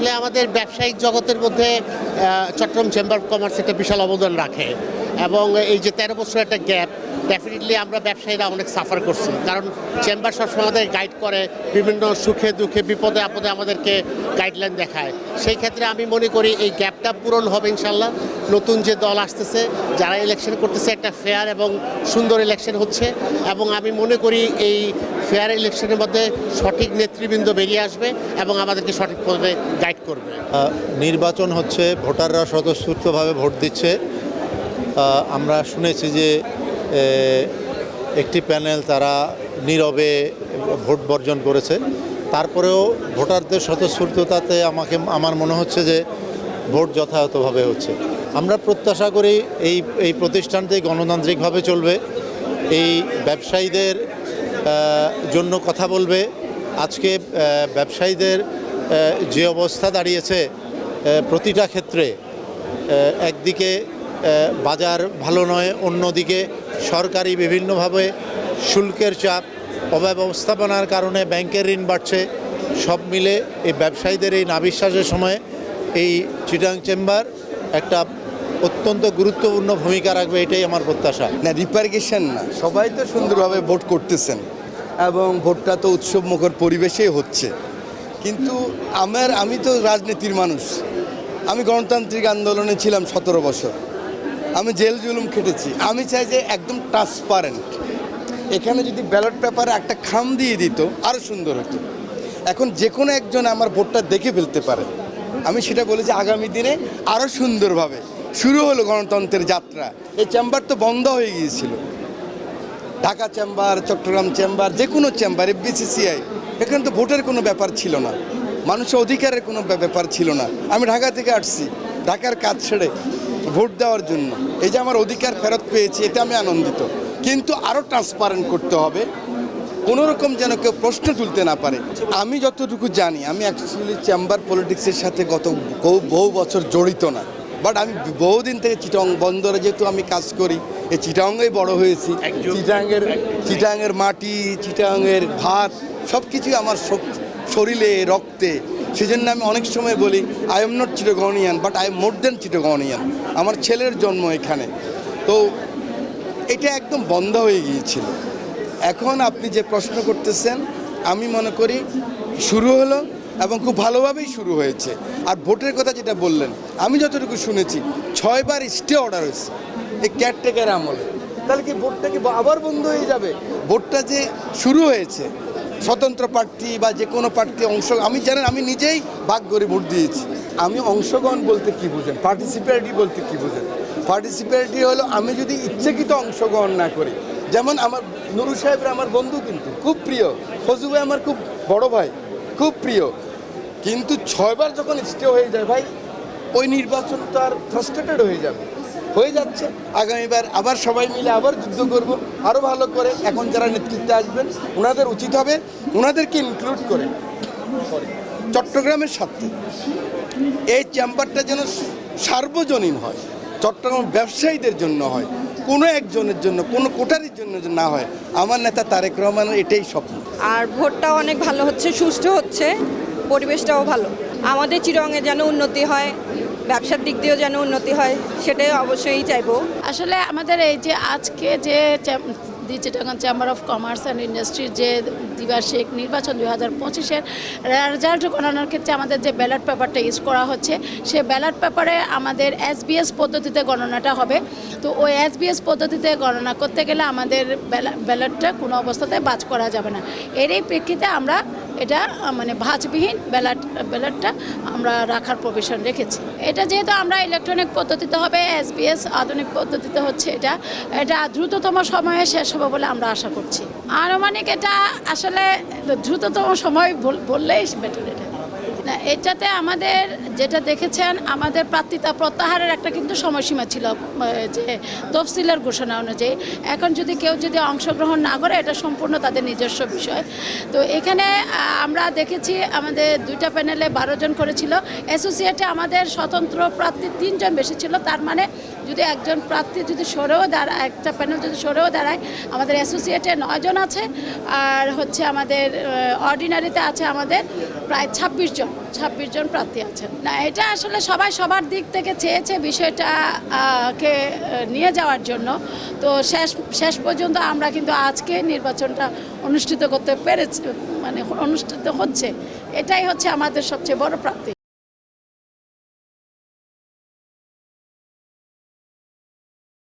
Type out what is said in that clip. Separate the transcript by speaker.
Speaker 1: আসলে আমাদের ব্যবসায়িক জগতের মধ্যে চট্টগ্রাম চেম্বার অফ কমার্স একটা বিশাল অবদান রাখে এবং এই যে 13 বছর একটা গ্যাপ, ডেফিনেটলি আমরা ব্যবসায়ীরা অনেক সাফার করছি, কারণ চেম্বার সবসময় আমাদের গাইড করে, বিভিন্ন সুখে দুঃখে বিপদে আপদে আমাদেরকে গাইডলাইন দেখায়। সেই ক্ষেত্রে আমি মনে করি এই গ্যাপটা পূরণ হবে ইনশাল্লাহ। নতুন যে দল আসতেছে, যারা ইলেকশন করতেছে, একটা ফেয়ার এবং সুন্দর ইলেকশন হচ্ছে এবং আমি মনে করি এই ফেয়ার ইলেকশনের মধ্যে সঠিক নেতৃবৃন্দ বেরিয়ে আসবে এবং আমাদেরকে সঠিক পথে গাইড করবে।
Speaker 2: নির্বাচন হচ্ছে, ভোটাররা স্বতঃস্ফূর্তভাবে ভোট দিচ্ছে। আমরা শুনেছি যে একটি প্যানেল তারা নীরবে ভোট বর্জন করেছে, তারপরেও ভোটারদের স্বতঃস্ফূর্ততাতে আমার মনে হচ্ছে যে ভোট যথাযথভাবে হচ্ছে। আমরা প্রত্যাশা করি এই প্রতিষ্ঠানটি গণতান্ত্রিকভাবে চলবে, এই ব্যবসায়ীদের জন্য কথা বলবে। আজকে ব্যবসায়ীদের যে অবস্থা দাঁড়িয়েছে প্রতিটা ক্ষেত্রে, একদিকে বাজার ভালো নয়, অন্যদিকে সরকারি বিভিন্নভাবে শুল্কের চাপ, অব্যবস্থাপনার কারণে ব্যাংকের ঋণ বাড়ছে, সব মিলে এই ব্যবসায়ীদের এই নাবিশ্বাসের সময়ে এই চিটাগাং চেম্বার একটা অত্যন্ত গুরুত্বপূর্ণ ভূমিকা রাখবে, এটাই আমার প্রত্যাশা।
Speaker 3: না, রিপার্কেশন না, সবাই তো সুন্দরভাবে ভোট করতেছেন এবং ভোটটা তো উৎসবমুখর পরিবেশেই হচ্ছে। কিন্তু আমি তো রাজনীতির মানুষ, আমি গণতান্ত্রিক আন্দোলনে ছিলাম 17 বছর, আমি জেল জুলুম খেটেছি। আমি চাই যে একদম ট্রান্সপারেন্ট, এখানে যদি ব্যালট পেপারে একটা খাম দিয়ে দিত আরও সুন্দর হতো। এখন যে কোনো একজন আমার ভোটটা দেখে ফেলতে পারে। আমি সেটা বলি যে আগামী দিনে আরও সুন্দরভাবে শুরু হলো গণতন্ত্রের যাত্রা। এই চেম্বার তো বন্ধ হয়ে গিয়েছিল, ঢাকা চেম্বার, চট্টগ্রাম চেম্বার, যে কোনো চেম্বার, FBCCI, এখানে তো ভোটের কোনো ব্যাপার ছিল না, মানুষের অধিকারের কোনো ব্যাপার ছিল না। আমি ঢাকা থেকে আসছি ঢাকার কাজ ছেড়ে ভোট দেওয়ার জন্য। এই যে আমার অধিকার ফেরত পেয়েছি, এতে আমি আনন্দিত। কিন্তু আরও ট্রান্সপারেন্ট করতে হবে, কোনোরকম যেন কেউ প্রশ্ন তুলতে না পারে। আমি যতটুকু জানি, আমি অ্যাকচুয়ালি চেম্বার পলিটিক্সের সাথে বহু বছর জড়িত না, বাট আমি বহুদিন থেকে চিটাং বন্দরে যেহেতু আমি কাজ করি, এই চিটাংয়েই বড় হয়েছি। চিটাংয়ের মাটি, চিটাংয়ের ভাত সব কিছুই আমার শরীরে, রক্তে। সেজন্য আমি অনেক সময় বলি I am not Chittagonian, but I am more than Chittagonian. আমার ছেলের জন্ম এখানে, তো এটা একদম বন্ধ হয়ে গিয়েছিল। এখন আপনি যে প্রশ্ন করতেছেন, আমি মনে করি শুরু হলো এবং খুব ভালোভাবেই শুরু হয়েছে। আর ভোটের কথা যেটা বললেন, আমি যতটুকু শুনেছি 6 বার স্টে অর্ডার হয়েছে এই কেয়ারটেকার আমলে। তাহলে কি ভোটটা কি আবার বন্ধ হয়ে যাবে? ভোটটা যে শুরু হয়েছে, স্বতন্ত্র প্রার্থী বা যে কোনো প্রার্থী আমি জানেন, আমি নিজেই ভাগ করে ভোট দিয়েছি। আমি অংশগ্রহণ বলতে কি বুঝেন, পার্টিসিপেটরি বলতে কি বুঝেন? পার্টিসিপেটরি হলো আমি যদি ইচ্ছাকৃত অংশগ্রহণ না করি। যেমন আমার নুরু সাহেবের আমার বন্ধু, কিন্তু খুব প্রিয়, ফজু ভাই আমার খুব বড় ভাই, খুব প্রিয়, কিন্তু 6 বার যখন স্টে হয়ে যায় ভাই, ওই নির্বাচন তো আর ফ্রাস্ট্রেটেড হয়ে যাচ্ছে। আগামীবার আবার সবাই মিলে আবার যুদ্ধ করব আরও ভালো করে। এখন যারা নেতৃত্বে আসবেন ওনাদের উচিত হবে ওনাদেরকে ইনক্লুড করে চট্টগ্রামের সাথে এই চেম্বারটা যেন সার্বজনীন হয়, চট্টগ্রাম ব্যবসায়ীদের জন্য হয়, কোনো একজনের জন্য, কোনো কোটারির জন্য না হয়। আমার নেতা তারেক রহমানের এটাই স্বপ্ন।
Speaker 4: আর ভোটটাও অনেক ভালো হচ্ছে, সুষ্ঠু হচ্ছে, পরিবেশটাও ভালো। আমাদের চিটাগাংয়ে যেন উন্নতি হয়, ব্যবসার দিক দিয়েও যেন উন্নতি হয়, সেটাই অবশ্যই চাইবো।
Speaker 5: আসলে আমাদের এই যে আজকে যে Chittagong chamber of commerce and ইন্ডাস্ট্রির যে দ্বিবার্ষিক নির্বাচন 2025-এর রেজাল্ট গণনার ক্ষেত্রে আমাদের যে ব্যালট পেপারটা ইউজ করা হচ্ছে, সে ব্যালট পেপারে আমাদের SBS পদ্ধতিতে গণনাটা হবে। তো ওই SBS পদ্ধতিতে গণনা করতে গেলে আমাদের ব্যালটটা কোনো অবস্থাতে বাজ করা যাবে না। এরই প্রেক্ষিতে আমরা এটা মানে ভাঁজবিহীন ব্যালটটা আমরা রাখার প্রভিশন রেখেছি। এটা যেহেতু আমরা ইলেকট্রনিক পদ্ধতিতে হবে, SBS আধুনিক পদ্ধতিতে হচ্ছে, এটা দ্রুততম সময়ে শেষ হবে বলে আমরা আশা করছি। আনুমানিক এটা আসলে দ্রুততম সময় বললেই বেটার। না, এটাতে আমাদের যেটা দেখেছেন, আমাদের প্রার্থিতা প্রত্যাহারের একটা কিন্তু সময়সীমা ছিল, যে তফসিলের ঘোষণা অনুযায়ী। এখন কেউ যদি অংশগ্রহণ না করে, এটা সম্পূর্ণ তাদের নিজস্ব বিষয়। তো এখানে আমরা দেখেছি আমাদের 2টা প্যানেলে 12 জন করেছিল, অ্যাসোসিয়েটে আমাদের স্বতন্ত্র প্রার্থী 3 জন বেশি ছিল। তার মানে যদি একজন প্রার্থী যদি সরেও দাঁড়ায়, একটা প্যানেল যদি সরেও দাঁড়ায়, আমাদের অ্যাসোসিয়েটে 9 জন আছে, আর হচ্ছে আমাদের অর্ডিনারিতে আছে আমাদের প্রায় 26 জন প্রার্থী আছে। না, এটা আসলে সবাই সবার দিক থেকে চেয়েছে বিষয়টা কে নিয়ে যাওয়ার জন্য। তো শেষ পর্যন্ত আমরা কিন্তু আজকে নির্বাচনটা অনুষ্ঠিত করতে পেরেছি, মানে অনুষ্ঠিত হচ্ছে, এটাই হচ্ছে আমাদের সবচেয়ে বড় প্রাপ্তি।